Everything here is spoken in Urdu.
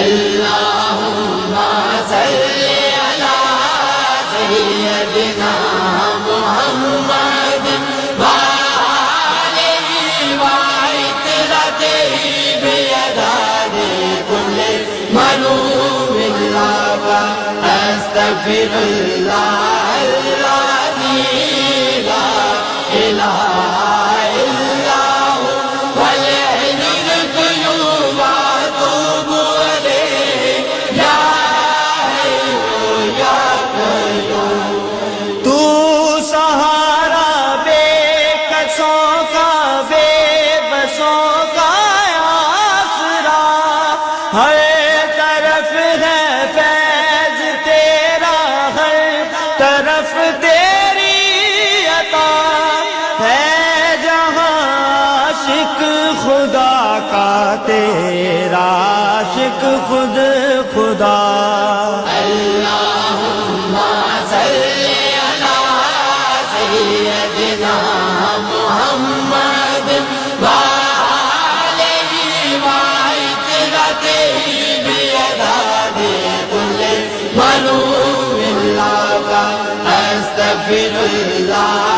اللہم صلی علی سیدنا محمد وآلہ وعطرتہ بعدد کل معلوم اللہ استغفر اللہ الذی لا الہ الا هو والحی القیوم واتوب الیہ یا حی یا قیوم۔ تو سہارا بے کسوں کا بے بسوں کا آسرا، ہر طرف ہے فیض تیرا، ہر طرف تیری عطا ہے، جہاں عاشق خدا کا تیرا عاشق خود خدا۔ اللہم صلی علی سیدنا محمد وآلہ وعطرتہ بعدد کل معلوم اللہ استغفر اللہ